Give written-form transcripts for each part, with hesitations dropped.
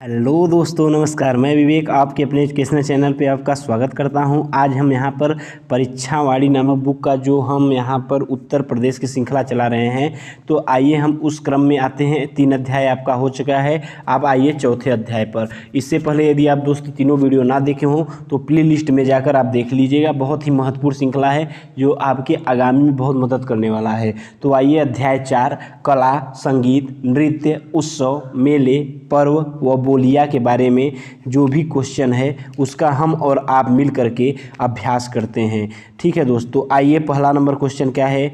Hello दोस्तों, नमस्कार। मैं विवेक आपके अपने एजुकेशनल चैनल पे आपका स्वागत करता हूं। आज हम यहां पर परीक्षावाड़ी नामक बुक का जो हम यहां पर उत्तर प्रदेश की श्रृंखला चला रहे हैं, तो आइए हम उस क्रम में आते हैं। 3 अध्याय आपका हो चुका है, आप आइए चौथे अध्याय पर। इससे पहले यदि आप दोस्तों तीनों वीडियो ना देखे हों तो प्ले लिस्ट में जाकर आप देख लीजिएगा। बहुत ही महत्वपूर्ण श्रृंखला है जो आपके आगामी में बहुत मदद करने वाला है। तो आइए अध्याय 4 कला, संगीत, नृत्य, उत्सव, मेले, पर्व व बोलिया के बारे में जो भी क्वेश्चन है उसका हम और आप मिल करके अभ्यास करते हैं। ठीक है दोस्तों, आइए पहला नंबर क्वेश्चन क्या है।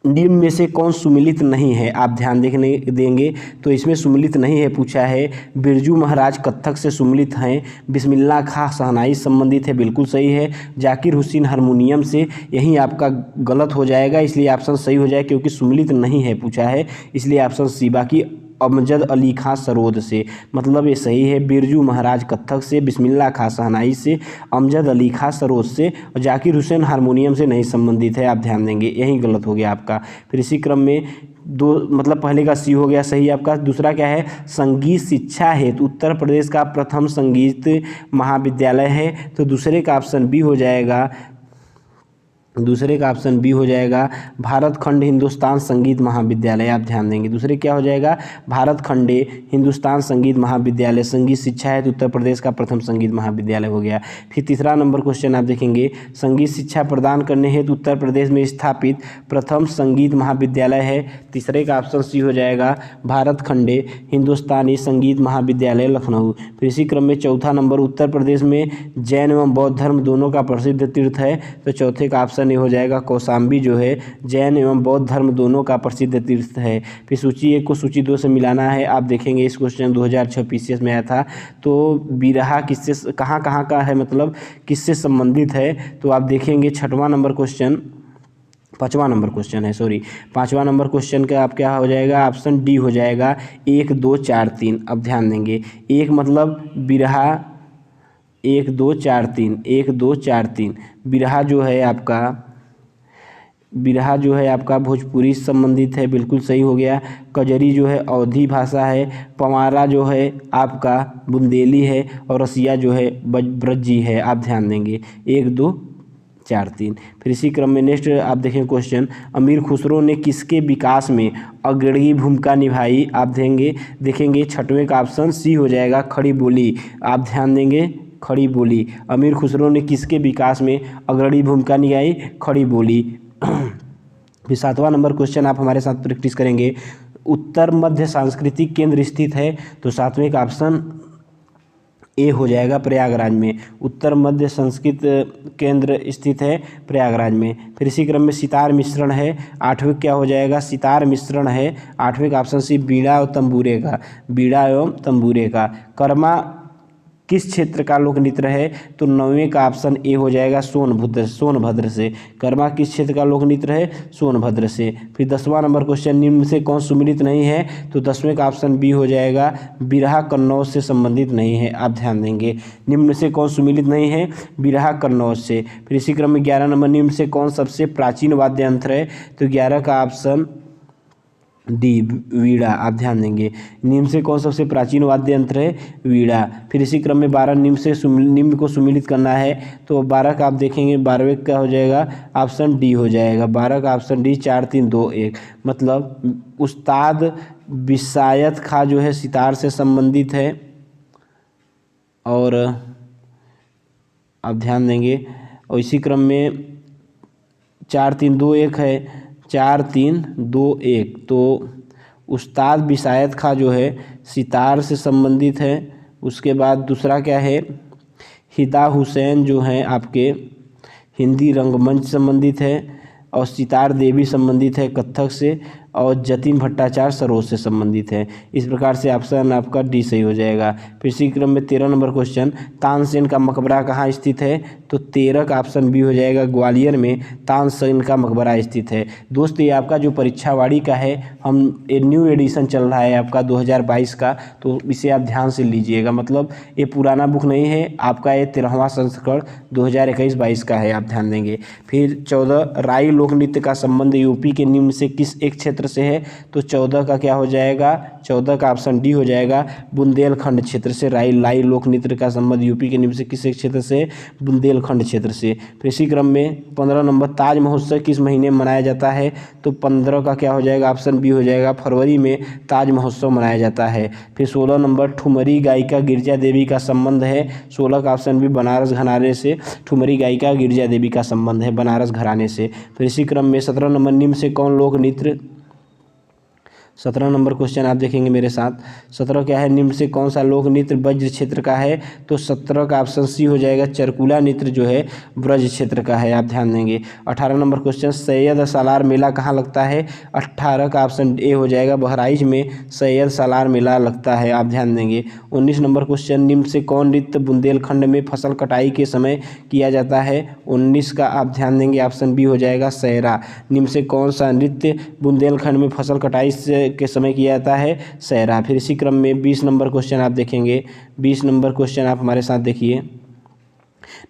निम्न में से कौन सुमिलित नहीं है? आप ध्यान देखने देंगे तो इसमें सुमिलित नहीं है पूछा है। बिरजू महाराज कत्थक से सुमिलित हैं। बिस्मिल्लाह खां शहनाई संबंधित है, बिल्कुल सही है। जाकिर हुसैन हारमोनियम से, यही आपका गलत हो जाएगा, इसलिए ऑप्शन सही हो जाए क्योंकि सुमिलित नहीं है पूछा है, इसलिए ऑप्शन सी। बाकी अमजद अली खां सरोद से, मतलब ये सही है। बिरजू महाराज कत्थक से, बिस्मिल्लाह खां शहनाई से, अमजद अली खां सरोद से और जाकिर हुसैन हारमोनियम से नहीं संबंधित है। आप ध्यान देंगे, यही गलत हो गया आपका। फिर इसी क्रम में दो, मतलब पहले का सी हो गया सही आपका। दूसरा क्या है, संगीत शिक्षा हेतु उत्तर प्रदेश का प्रथम संगीत महाविद्यालय है, तो दूसरे का ऑप्शन बी हो जाएगा। दूसरे का ऑप्शन बी हो जाएगा भारत खंड हिंदुस्तान संगीत महाविद्यालय। आप ध्यान देंगे, दूसरे क्या हो जाएगा, भारत खंडे हिंदुस्तान संगीत महाविद्यालय। संगीत शिक्षा है तो उत्तर प्रदेश का प्रथम संगीत महाविद्यालय हो गया। फिर तीसरा नंबर क्वेश्चन आप देखेंगे, संगीत शिक्षा प्रदान करने हेतु उत्तर प्रदेश में स्थापित प्रथम संगीत महाविद्यालय है। तीसरे का ऑप्शन सी हो जाएगा भारत खंडे हिंदुस्तानी संगीत महाविद्यालय लखनऊ। फिर इसी क्रम में चौथा नंबर, उत्तर प्रदेश में जैन एवं बौद्ध धर्म दोनों का प्रसिद्ध तीर्थ है, तो चौथे का ऑप्शन हो जाएगा कौशाम्बी, जो है जैन एवं बौद्ध धर्म दोनों का प्रसिद्ध तीर्थ है। फिर सूची 1 को सूची 2 से मिलाना है। आप देखेंगे इस क्वेश्चन 2006 पीसीएस में आया था। तो बिरहा किससे कहाँ कहाँ का है, मतलब किससे संबंधित है, तो आप देखेंगे पाँचवां नंबर क्वेश्चन है, सॉरी 5वां नंबर क्वेश्चन का आप क्या हो जाएगा, ऑप्शन डी हो जाएगा 1 2 4 3। अब ध्यान देंगे, एक मतलब बिरहा 1 2 4 3, 1 2 4 3। बिरहा जो है आपका भोजपुरी से संबंधित है, बिल्कुल सही हो गया। कजरी जो है अवधी भाषा है। पवारा जो है आपका बुंदेली है और रसिया जो है ब्रजी है। आप ध्यान देंगे 1 2 4 3। फिर इसी क्रम में नेक्स्ट आप देखें क्वेश्चन, अमीर खुसरो ने किसके विकास में अग्रणी भूमिका निभाई? आप देखेंगे 6वें का ऑप्शन सी हो जाएगा खड़ी बोली। आप ध्यान देंगे, खड़ी बोली। अमीर खुसरो ने किसके विकास में अग्रणी भूमिका निभाई? खड़ी बोली। फिर 7वां नंबर क्वेश्चन आप हमारे साथ प्रैक्टिस करेंगे, उत्तर मध्य सांस्कृतिक केंद्र स्थित है, तो 7वें का ऑप्शन ए हो जाएगा प्रयागराज में। उत्तर मध्य संस्कृत केंद्र स्थित है प्रयागराज में। फिर इसी क्रम में सितार मिश्रण है, 8वें क्या हो जाएगा, सितार मिश्रण है। 8वें का ऑप्शन सी बीड़ा और बीड़ा एवं तंबूरे का। कर्मा किस क्षेत्र का लोक नृत्य है, तो 9वें का ऑप्शन ए हो जाएगा सोनभद्र से। कर्मा किस क्षेत्र का लोक नृत्य है, सोनभद्र से। फिर 10वां नंबर क्वेश्चन, निम्न से कौन सुमिलित नहीं है, तो 10वें का ऑप्शन बी हो जाएगा बिरहा कन्नौज से संबंधित नहीं है। आप ध्यान देंगे, निम्न से कौन सुमिलित नहीं है, बिरहा कन्नौज से। फिर इसी क्रम में 11 नंबर, निम्न से कौन सबसे प्राचीन वाद्य यंत्र है, तो 11 का ऑप्शन डी वीणा। आप ध्यान देंगे, निम्न से कौन सबसे प्राचीन वाद्य यंत्र है, वीणा। फिर इसी क्रम में 12, निम्न को सुमिलित करना है, तो 12 का आप देखेंगे 12वें का हो जाएगा ऑप्शन डी हो जाएगा। 12 का ऑप्शन डी 4 3 2 1, मतलब उस्ताद विसायत खां जो है सितार से संबंधित है। और आप ध्यान देंगे, और इसी क्रम में 4 3 2 1 है, 4 3 2 1, तो उस्ताद विसायत खां जो है सितार से संबंधित है। उसके बाद दूसरा क्या है, हिदा हुसैन जो है आपके हिंदी रंगमंच संबंधित है, और सितार देवी संबंधित है कत्थक से, और जतिन भट्टाचार्य सरोद से संबंधित है। इस प्रकार से ऑप्शन आपका डी सही हो जाएगा। फिर इसी क्रम में 13 नंबर क्वेश्चन, तानसेन का मकबरा कहाँ स्थित है, तो 13 का ऑप्शन बी हो जाएगा, ग्वालियर में तानसेन का मकबरा स्थित है। दोस्त ये आपका जो परीक्षावाड़ी का है, हम न्यू एडिशन चल रहा है आपका 2022 का, तो इसे आप ध्यान से लीजिएगा। मतलब ये पुराना बुक नहीं है आपका, ये 13वां संस्करण 2021-22 का है, आप ध्यान देंगे। फिर 14 राई लोक नृत्य का संबंध यूपी के निम्न से किस एक क्षेत्र से है, तो 14 का क्या हो जाएगा, 14 का ऑप्शन डी हो जाएगा, बुंदेलखंड क्षेत्र से। लाई लोक नृत्य का संबंध यूपी के निम्न से किस एक क्षेत्र से, बुंदेलखंड क्षेत्र से। फिर इसी क्रम में 15 नंबर, ताज महोत्सव किस महीने में मनाया जाता है, तो 15 का क्या हो जाएगा, ऑप्शन बी हो जाएगा, फरवरी में ताज महोत्सव मनाया जाता है। फिर 16 नंबर, ठुमरी गायिका गिरजा देवी का संबंध है, 16 का ऑप्शन बी, बनारस घराने से। ठुमरी गायिका गिरजा देवी का संबंध है बनारस घराने से। फिर इसी क्रम में 17 नंबर, निम्न से कौन लोक नृत्य, 17 नंबर क्वेश्चन आप देखेंगे मेरे साथ। 17 क्या है, निम्न से कौन सा लोक नृत्य ब्रज क्षेत्र का है, तो 17 का ऑप्शन सी हो जाएगा, चरकुला नृत्य जो है ब्रज क्षेत्र का है, आप ध्यान देंगे। 18 नंबर क्वेश्चन, सैयद सालार मेला कहाँ लगता है, 18 का ऑप्शन ए हो जाएगा, बहराइच में सैयद सालार मेला लगता है, आप ध्यान देंगे। 19 नंबर क्वेश्चन, निम्न से कौन नृत्य बुंदेलखंड में फसल कटाई के समय किया जाता है, 19 का आप ध्यान देंगे, ऑप्शन बी हो जाएगा, सहरा। निम्न से कौन सा नृत्य बुंदेलखंड में फसल कटाई से के समय किया जाता है, सहरा। फिर इसी क्रम में 20 नंबर क्वेश्चन आप देखेंगे। 20 नंबर क्वेश्चन आप हमारे साथ देखिए,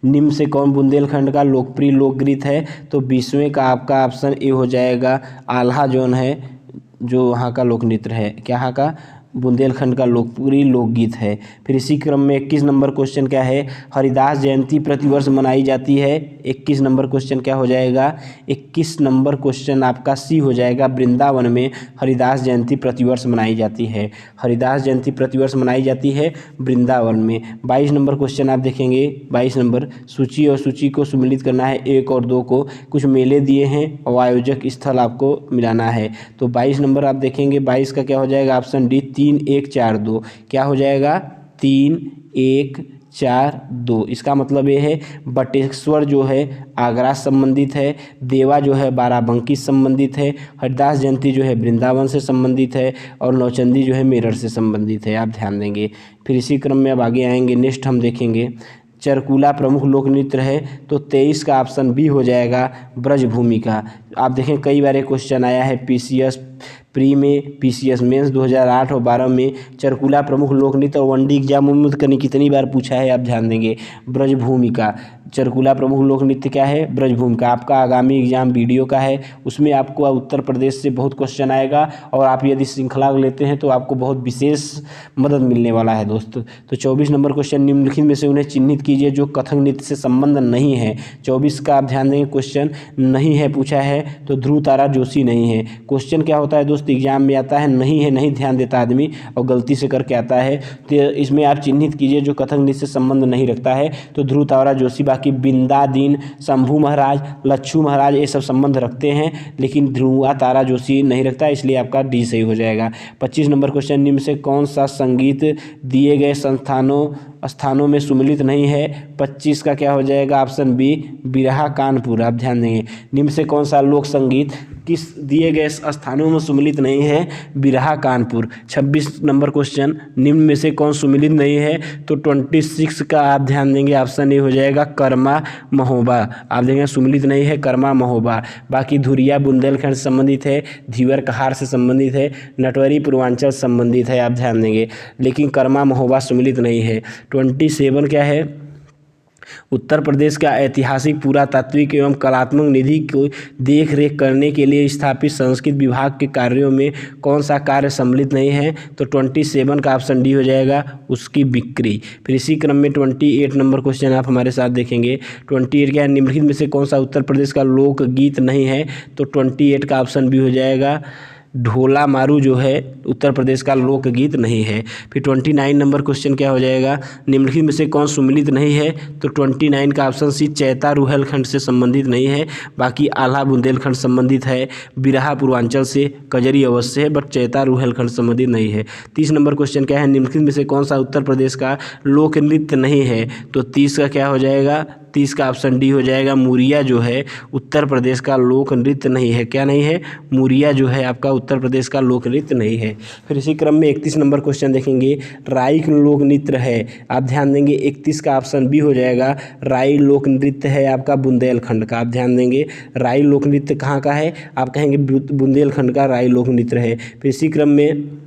निम्न से कौन बुंदेलखंड का लोकप्रिय लोकगीत है, तो 20वें का आपका ऑप्शन ए हो जाएगा, आल्हा जोन है जो वहाँ का लोक नृत्य है, क्या यहाँ का, बुंदेलखंड का लोकप्रिय लोकगीत है। फिर इसी क्रम में 21 नंबर क्वेश्चन क्या है, हरिदास जयंती प्रतिवर्ष मनाई जाती है, 21 नंबर क्वेश्चन क्या हो जाएगा, 21 नंबर क्वेश्चन आपका सी हो जाएगा, वृंदावन में हरिदास जयंती प्रतिवर्ष मनाई जाती है। हरिदास जयंती प्रतिवर्ष मनाई जाती है वृंदावन में। 22 नंबर क्वेश्चन आप देखेंगे, 22 नंबर, सूची और सूची को सम्मिलित करना है, 1 और 2 को, कुछ मेले दिए हैं और आयोजक स्थल आपको मिलाना है। तो 22 नंबर आप देखेंगे, 22 का क्या हो जाएगा, ऑप्शन डी, 3 1 4 2, क्या हो जाएगा, 3 1 4 2। इसका मतलब ये है बटेश्वर जो है आगरा संबंधित है, देवा जो है बाराबंकी संबंधित है, हरिदास जयंती जो है वृंदावन से संबंधित है, और नौचंदी जो है मेरठ से संबंधित है, आप ध्यान देंगे। फिर इसी क्रम में अब आगे आएंगे, नेक्स्ट हम देखेंगे, चरकुला प्रमुख लोक नृत्य है, तो 23 का ऑप्शन बी हो जाएगा, ब्रजभूमि का। आप देखें कई बार क्वेश्चन आया है पीसीएस प्री में, पीसीएस मेंस 2008 और 12 में, चरकुला प्रमुख लोक नृत्य और वनडी एग्जाम में कितनी बार पूछा है, आप ध्यान देंगे। ब्रजभूमि का चरकुला प्रमुख लोक नृत्य क्या है, ब्रजभूमि का। आपका आगामी एग्जाम वीडियो का है, उसमें आपको उत्तर प्रदेश से बहुत क्वेश्चन आएगा, और आप यदि श्रृंखला लेते हैं तो आपको बहुत विशेष मदद मिलने वाला है दोस्त। तो 24 नंबर क्वेश्चन, निम्नलिखित में से उन्हें चिन्हित कीजिए जो कथक नृत्य से संबंध नहीं है। 24 का आप ध्यान देंगे, क्वेश्चन नहीं है पूछा है, तो ध्रुव तारा जोशी नहीं है। क्वेश्चन क्या होता है दोस्त, एग्जाम में आता है नहीं है, नहीं ध्यान देता आदमी और गलती से करके आता है, तो इसमें आप चिन्हित कीजिए जो कथक नृत्य से संबंध नहीं रखता है, तो ध्रुव तारा जोशी। बाकी बिंदादीन, शंभू महाराज, लच्छू महाराज ये सब संबंध रखते हैं, लेकिन ध्रुव तारा जोशी नहीं रखता, इसलिए आपका डी सही हो जाएगा। 25 नंबर क्वेश्चन, निम्न से कौन सा संगीत दिए गए स्थानों में सुमिलित नहीं है, 25 का क्या हो जाएगा, ऑप्शन बी, बिरहा कानपुर, आप ध्यान देंगे। निम्न से कौन सा लोक संगीत किस दिए गए स्थानों में सुमिलित नहीं है, बिरहा कानपुर। 26 नंबर क्वेश्चन, निम्न में से कौन सुमिलित नहीं है, तो 26 का आप ध्यान देंगे, ऑप्शन ए हो जाएगा, कर्मा महोबा, आप देखेंगे सुमिलित नहीं है, कर्मा महोबा। बाकी धुरिया बुंदेलखंड से संबंधित है, धीवर कहार से संबंधित है, नटवरी पूर्वांचल संबंधित है, आप ध्यान देंगे, लेकिन कर्मा महोबा सुमिलित नहीं है। 27 क्या है, उत्तर प्रदेश का ऐतिहासिक पुरातात्विक एवं कलात्मक निधि को देख रेख करने के लिए स्थापित संस्कृत विभाग के कार्यों में कौन सा कार्य सम्मिलित नहीं है, तो 27 का ऑप्शन डी हो जाएगा, उसकी बिक्री। फिर इसी क्रम में 28 नंबर क्वेश्चन आप हमारे साथ देखेंगे। 28 क्या है, निम्नलिखित में से कौन सा उत्तर प्रदेश का लोक गीत नहीं है, तो 28 का ऑप्शन बी हो जाएगा, ढोला मारू जो है उत्तर प्रदेश का लोकगीत नहीं है। फिर 29 नंबर क्वेश्चन क्या हो जाएगा, निम्नलिखित में से कौन सुमिलित नहीं है, तो 29 का ऑप्शन सी, चैता रुहेलखंड से संबंधित नहीं है। बाकी आल्हा बुंदेलखंड संबंधित है, बिरहा पूर्वांचल से, कजरी अवश्य है, बट चैता रुहेलखंड संबंधित नहीं है। 30 नंबर क्वेश्चन क्या है, निम्नलिखित में से कौन सा उत्तर प्रदेश का लोक नृत्य नहीं है, तो 30 का क्या हो जाएगा, 30 का ऑप्शन डी हो जाएगा मुरिया जो है उत्तर प्रदेश का लोक नृत्य नहीं है। क्या नहीं है? मुरिया जो है आपका उत्तर प्रदेश का लोक नृत्य नहीं है। फिर इसी क्रम में 31 नंबर क्वेश्चन देखेंगे, राई लोक नृत्य है। आप ध्यान देंगे 31 का ऑप्शन बी हो जाएगा, राई लोक नृत्य है आपका बुंदेलखंड का। आप ध्यान देंगे राई लोक नृत्य कहाँ का है? आप कहेंगे बुंदेलखंड का राई लोक नृत्य है। फिर इसी क्रम में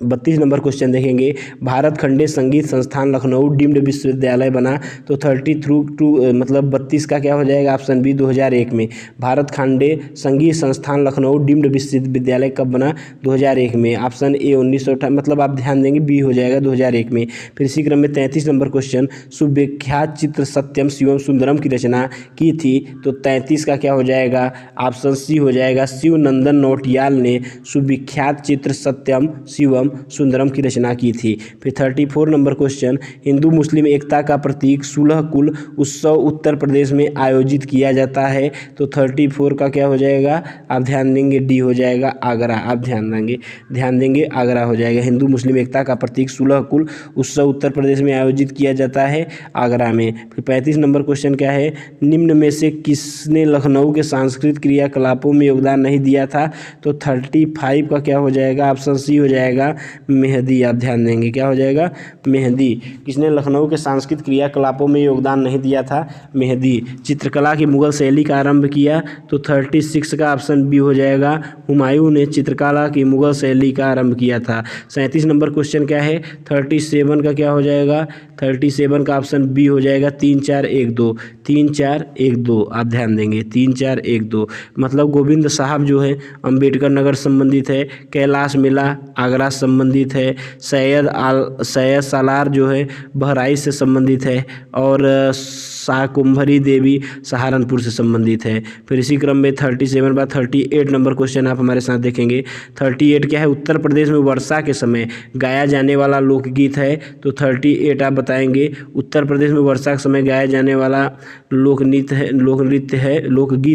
32 नंबर क्वेश्चन देखेंगे, भारत खंडे संगीत संस्थान लखनऊ डीम्ड विश्वविद्यालय बना। तो 32 मतलब 32 का क्या हो जाएगा? ऑप्शन बी 2001 में। भारत खंडे संगीत संस्थान लखनऊ डीम्ड विश्वविद्यालय कब बना? 2001 में। ऑप्शन ए 1958 मतलब आप ध्यान देंगे बी हो जाएगा 2001 में। फिर इसी क्रम में 33 नंबर क्वेश्चन, सुविख्यात चित्र सत्यम शिवम सुंदरम की रचना की थी। तो 33 का क्या हो जाएगा? ऑप्शन सी हो जाएगा, शिव नंदन नौटियाल ने सुविख्यात चित्र सत्यम शिवम सुंदरम की रचना की थी। फिर 34 नंबर क्वेश्चन, हिंदू मुस्लिम एकता का प्रतीक सुलह कुल उत्सव उत्तर प्रदेश में आयोजित किया जाता है। तो 34 का क्या हो जाएगा? आप ध्यान देंगे डी हो जाएगा आगरा। आप ध्यान देंगे आगरा हो जाएगा। हिंदू मुस्लिम एकता का प्रतीक सुलह कुल उत्सव उत्तर प्रदेश में आयोजित किया जाता है आगरा में। फिर 35 नंबर क्वेश्चन क्या है, निम्न में से किसने लखनऊ के सांस्कृतिक क्रियाकलापों में योगदान नहीं दिया था? तो 35 का क्या हो जाएगा? ऑप्शन सी हो जाएगा मेहदी। आप ध्यान देंगे क्या हो जाएगा? मेहदी। किसने लखनऊ के सांस्कृतिक क्रियाकलापों में योगदान नहीं दिया था? मेहदी। चित्रकला की मुगल शैली का आरंभ किया। तो 36 का ऑप्शन बी हो जाएगा, हुमायूं ने चित्रकला की मुगल शैली का आरंभ किया था। 37 नंबर क्वेश्चन क्या है, 37 का क्या हो जाएगा? 37 का ऑप्शन बी हो जाएगा 3 4 1 2। 3 4 1 2 आप ध्यान देंगे 3 4 1 2 मतलब गोविंद साहब जो है अंबेडकर नगर संबंधित है, कैलाश मेला आगरा संबंधित है, सैयद सालार जो है बहराइच से संबंधित है और शाकुंभरी देवी सहारनपुर से संबंधित है। फिर इसी क्रम में 37 बाद 38 नंबर क्वेश्चन आप हमारे साथ देखेंगे। 38 क्या है, उत्तर प्रदेश में वर्षा के समय गाया जाने वाला लोकगीत है। तो 38 आप बताएंगे उत्तर प्रदेश में वर्षा के समय गाया जाने वाला लोकगीत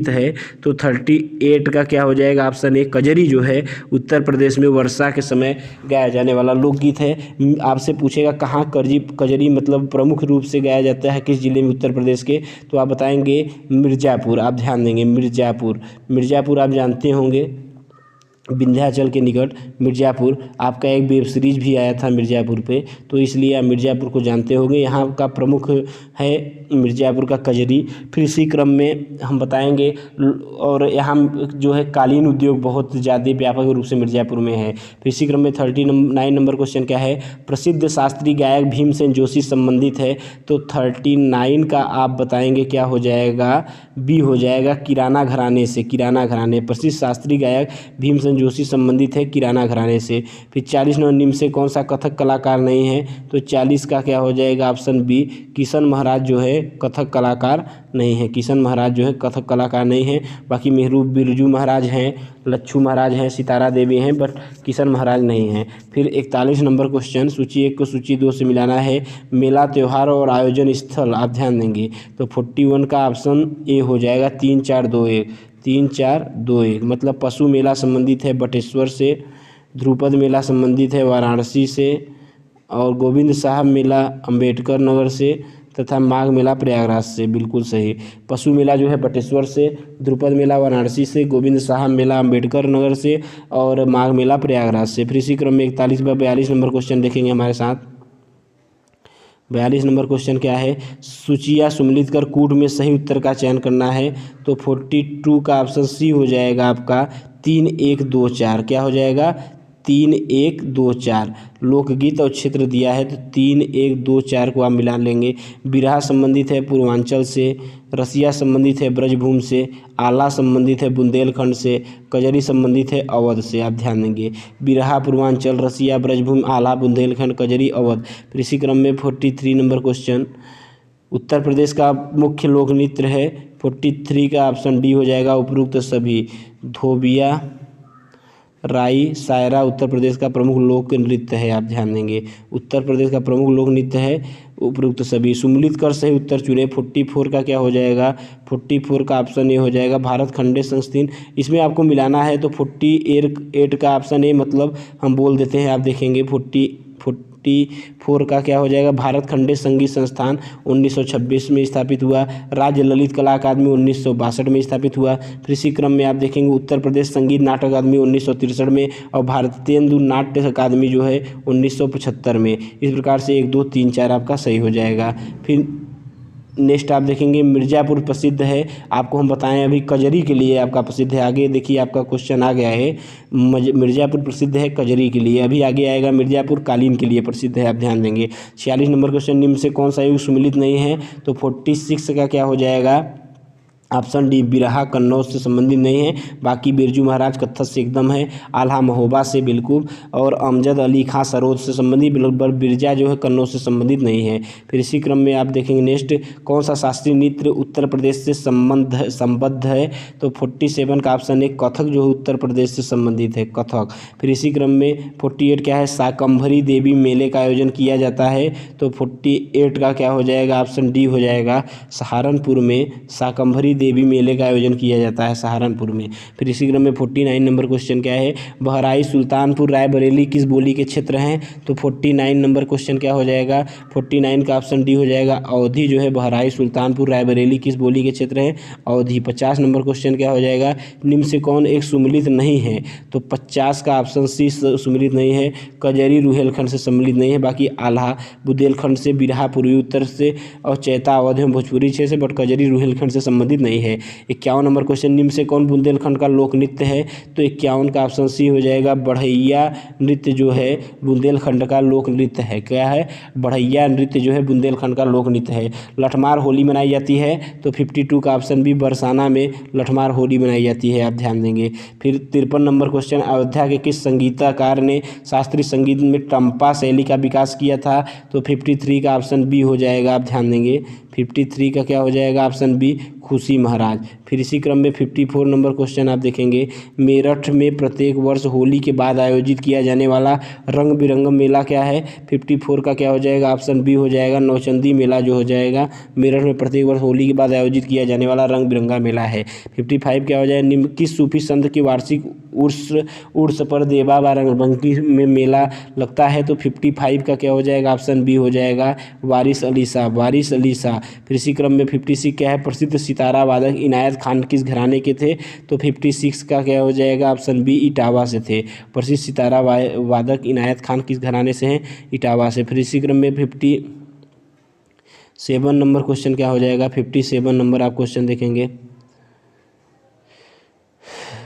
है। तो 38 का क्या हो जाएगा? ऑप्शन ए कजरी जो है उत्तर प्रदेश में वर्षा के समय गाया जाने वाला लोकगीत है। आपसे पूछेगा कहाँ कजरी मतलब प्रमुख रूप से गाया जाता है, किस जिले में उत्तर प्रदेश के? तो आप बताएंगे मिर्ज़ापुर। आप ध्यान देंगे मिर्ज़ापुर आप जानते होंगे विंध्याचल के निकट मिर्ज़ापुर। आपका एक वेब सीरीज भी आया था मिर्ज़ापुर पे, तो इसलिए आप मिर्ज़ापुर को जानते होंगे। यहाँ का प्रमुख है मिर्ज़ापुर का कजरी। फिर इसी क्रम में हम बताएंगे और यहाँ जो है कालीन उद्योग बहुत ज़्यादा व्यापक रूप से मिर्ज़ापुर में है। फिर इसी क्रम में 39 नंबर क्वेश्चन क्या है, प्रसिद्ध शास्त्रीय गायक भीमसेन जोशी संबंधित है। तो 39 का आप बताएंगे क्या हो जाएगा? बी हो जाएगा किराना घराने से। प्रसिद्ध शास्त्रीय गायक भीमसेन जोशी संबंधित है किराना घराने से। फिर 40 नंबर, निम्न से कौन सा कथक कलाकार नहीं है? तो 40 का क्या हो जाएगा? ऑप्शन बी किशन महाराज जो है कथक कलाकार नहीं है। किशन महाराज जो है कथक कलाकार नहीं है। बाकी मेहरूब बिरजू महाराज हैं, लच्छू महाराज हैं, सितारा देवी हैं, बट किशन महाराज नहीं हैं। फिर 41 नंबर क्वेश्चन, सूची 1 को सूची 2 से मिलाना है। मेला त्यौहार और आयोजन स्थल आप ध्यान देंगे तो 41 का ऑप्शन ए हो जाएगा 3 4 2 1। 3 4 2 1 मतलब पशु मेला संबंधित है बटेश्वर से, ध्रुपद मेला संबंधित है वाराणसी से, और गोविंद साहब मेला अंबेडकर नगर से, तथा माघ मेला प्रयागराज से। बिल्कुल सही। पशु मेला जो है बटेश्वर से, ध्रुपद मेला वाराणसी से, गोविंद साहब मेला अंबेडकर नगर से और माघ मेला प्रयागराज से। फिर इसी क्रम में 41 व 42 नंबर क्वेश्चन देखेंगे हमारे साथ। 42 नंबर क्वेश्चन क्या है, सूचियाँ सुमिलित कर कूट में सही उत्तर का चयन करना है। तो 42 का ऑप्शन सी हो जाएगा आपका 3 1 2 4। क्या हो जाएगा? 3 1 2 4 लोकगीत और क्षेत्र दिया है तो 3 1 2 4 को आप मिला लेंगे। बिरहा संबंधित है पूर्वांचल से, रसिया संबंधित है ब्रजभूमि से, आला संबंधित है बुंदेलखंड से, कजरी संबंधित है अवध से। आप ध्यान देंगे बिरहा पूर्वांचल, रसिया, ब्रजभूमि, आला, बुंदेलखंड, कजरी, अवध। फिर इसी क्रम में 43 नंबर क्वेश्चन, उत्तर प्रदेश का मुख्य लोक नृत्य है। 43 का ऑप्शन डी हो जाएगा उपरोक्त सभी। धोबिया, राई, सायरा उत्तर प्रदेश का प्रमुख लोक नृत्य है। आप ध्यान देंगे उत्तर प्रदेश का प्रमुख लोक नृत्य है उपरोक्त सभी। सुमिलित कर सही उत्तर चुने। 44 का क्या हो जाएगा? 44 का ऑप्शन ए हो जाएगा भारत खंडे संस्थान। इसमें आपको मिलाना है तो 48 का ऑप्शन ए मतलब हम बोल देते हैं। आप देखेंगे 44 का क्या हो जाएगा, भारत खंडे संगीत संस्थान 1926 में स्थापित हुआ। राज्य ललित कला अकादमी 1962 में स्थापित हुआ। फिर इसी क्रम में आप देखेंगे उत्तर प्रदेश संगीत नाटक अकादमी 1963 में, और भारतेंदु नाट्य अकादमी जो है 1975 में। इस प्रकार से 1 2 3 4 आपका सही हो जाएगा। फिर नेक्स्ट आप देखेंगे मिर्ज़ापुर प्रसिद्ध है, आपको हम बताएं अभी कजरी के लिए आपका प्रसिद्ध है। आगे देखिए आपका क्वेश्चन आ गया है, मिर्ज़ापुर प्रसिद्ध है कजरी के लिए। अभी आगे आएगा मिर्ज़ापुर कालीन के लिए प्रसिद्ध है, आप ध्यान देंगे। 46 नंबर क्वेश्चन, निम्न से कौन सा युग सुमिलित नहीं है, तो 46 का क्या हो जाएगा, ऑप्शन डी बिरहा कन्नौज से संबंधित नहीं है। बाकी बिरजू महाराज कत्थक से एकदम है, आल्हा महोबा से बिल्कुल, और अमजद अली खां सरोद से संबंधित, बिरजा जो है कन्नौज से संबंधित नहीं है। फिर इसी क्रम में आप देखेंगे नेक्स्ट, कौन सा शास्त्रीय नृत्य उत्तर प्रदेश से संबद्ध है, तो 47 का ऑप्शन है कथक जो है उत्तर प्रदेश से संबंधित है, कथक। फिर इसी क्रम में 48 क्या है, शाकंभरी देवी मेले का आयोजन किया जाता है, तो 48 का क्या हो जाएगा, ऑप्शन डी हो जाएगा, सहारनपुर में शाकंभरी देवी मेले का आयोजन किया जाता है सहारनपुर में। फिर इसी क्रम में 49 नंबर क्वेश्चन क्या है, बहराइच सुल्तानपुर रायबरेली किस बोली के क्षेत्र हैं, तो 49 नंबर क्वेश्चन क्या हो जाएगा, 49 का ऑप्शन डी हो जाएगा, अवधि जो है बहराइच सुल्तानपुर रायबरेली किस बोली के क्षेत्र है, अवधि। 50 नंबर क्वेश्चन क्या हो जाएगा, निम्न से कौन एक सुमिलित नहीं है, तो 50 का ऑप्शन सी सुमिलित नहीं है, कजरी रुहेलखंड से सम्मिलित नहीं है। बाकी आल्हा बुंदेलखंड से, बिरहा पूर्वी उत्तर से, और चैता अवध एवं भोजपुरी क्षेत्र से, बट कजरी रुहेलखंड से संबंधित नहीं है। 51 नंबर क्वेश्चन, निम्न से कौन बुंदेलखंड का लोक नृत्य है, तो 51 का ऑप्शन सी हो जाएगा, बढ़ैया नृत्य जो है बुंदेलखंड का लोक नृत्य है। क्या है, बढ़ैया नृत्य जो है बुंदेलखंड का लोक नृत्य है। लठमार होली मनाई जाती है, तो 52 का ऑप्शन बी, बरसाना में लठमार होली मनाई जाती है, आप ध्यान देंगे। फिर 53 नंबर क्वेश्चन, अयोध्या के किस संगीतकार ने शास्त्रीय संगीत में टम्पा शैली का विकास किया था, तो 53 का ऑप्शन बी हो जाएगा, आप ध्यान देंगे। 53 का क्या हो जाएगा, ऑप्शन बी, खुशी महाराज। फिर इसी क्रम में 54 नंबर क्वेश्चन आप देखेंगे, मेरठ में प्रत्येक वर्ष होली के बाद आयोजित किया जाने वाला रंग बिरंगा मेला क्या है, 54 का क्या हो जाएगा, ऑप्शन बी हो जाएगा, नौचंदी मेला जो हो जाएगा। मेरठ में प्रत्येक वर्ष होली के बाद आयोजित किया जाने वाला रंग बिरंगा मेला है। 55 क्या हो जाएगा, निम्न किस सूफी संत की वार्षिक उर्स पर देवा बाराबंकी में मेला लगता है, तो 55 का क्या हो जाएगा, ऑप्शन बी हो जाएगा, वारिस अली शाह, वारिस अली शाह। फिर इसी क्रम में 56 क्या है, प्रसिद्ध सितारा वादक इनायत खान किस घराने के थे, तो 56 का क्या हो जाएगा, ऑप्शन बी, इटावा से थे। प्रसिद्ध सितारा वादक इनायत खान किस घराने से हैं, इटावा से। फिर इसी क्रम में 57 नंबर क्वेश्चन क्या हो जाएगा, 57 नंबर आप क्वेश्चन देखेंगे,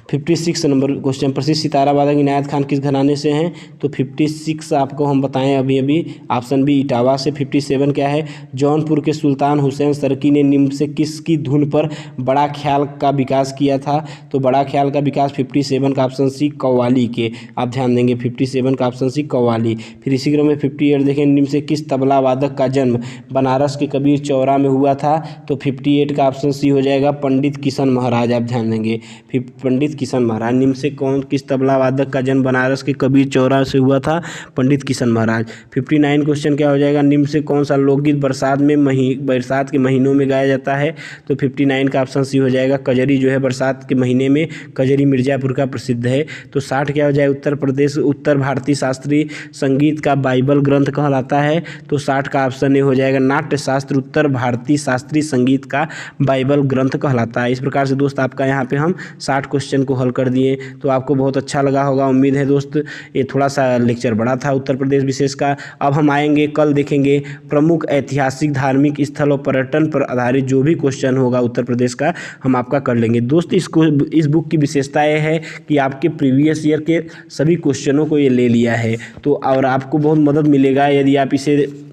56 नंबर क्वेश्चन, प्रसिद्ध सितारा वादक इनायत खान किस घराने से हैं, तो 56 आपको हम बताएं अभी ऑप्शन बी, इटावा से। 57 क्या है, जौनपुर के सुल्तान हुसैन सरकी ने निम्न से किसकी धुन पर बड़ा ख्याल का विकास किया था, तो बड़ा ख्याल का विकास 57 का ऑप्शन सी, कव्वाली के, आप ध्यान देंगे। 57 का ऑप्शन सी, कव्वाली। फिर इसी क्रम में 58 देखें, निम्न से किस तबला वादक का जन्म बनारस के कबीर चौरा में हुआ था, तो 58 का ऑप्शन सी हो जाएगा, पंडित किशन महाराज, आप ध्यान देंगे। फिर पंडित किशन महाराज, निम्न से कौन किस तबला वादक का जन्म बनारस के कबीर चौरा से हुआ था, पंडित किशन महाराज। 59 क्वेश्चन क्या हो जाएगा, निम्न से कौन सा लोकगीत बरसात के महीनों में गाया जाता है, तो 59 का ऑप्शन सी हो जाएगा, कजरी जो है बरसात के महीने में, कजरी मिर्ज़ापुर का प्रसिद्ध है। तो 60 क्या हो जाएगा, उत्तर प्रदेश उत्तर भारतीय शास्त्रीय संगीत का बाइबल ग्रंथ कहलाता है, तो 60 का ऑप्शन ए हो जाएगा, नाट्य शास्त्र उत्तर भारतीय शास्त्रीय संगीत का बाइबल ग्रंथ कहलाता है। इस प्रकार से दोस्त आपका यहाँ पे हम 60 क्वेश्चन को हल कर दिए, तो आपको बहुत अच्छा लगा होगा, उम्मीद है दोस्त। ये थोड़ा सा लेक्चर बड़ा था उत्तर प्रदेश विशेष का। अब हम आएंगे कल देखेंगे प्रमुख ऐतिहासिक धार्मिक स्थल और पर्यटन पर आधारित जो भी क्वेश्चन होगा उत्तर प्रदेश का हम आपका कर लेंगे दोस्त। इस बुक की विशेषता ये है कि आपके प्रीवियस ईयर के सभी क्वेश्चनों को ये ले लिया है, तो और आपको बहुत मदद मिलेगा यदि आप इसे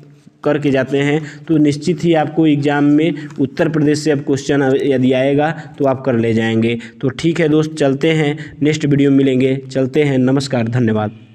करके जाते हैं, तो निश्चित ही आपको एग्जाम में उत्तर प्रदेश से अब क्वेश्चन यदि आएगा तो आप कर ले जाएंगे। तो ठीक है दोस्त, चलते हैं, नेक्स्ट वीडियो में मिलेंगे, चलते हैं, नमस्कार, धन्यवाद।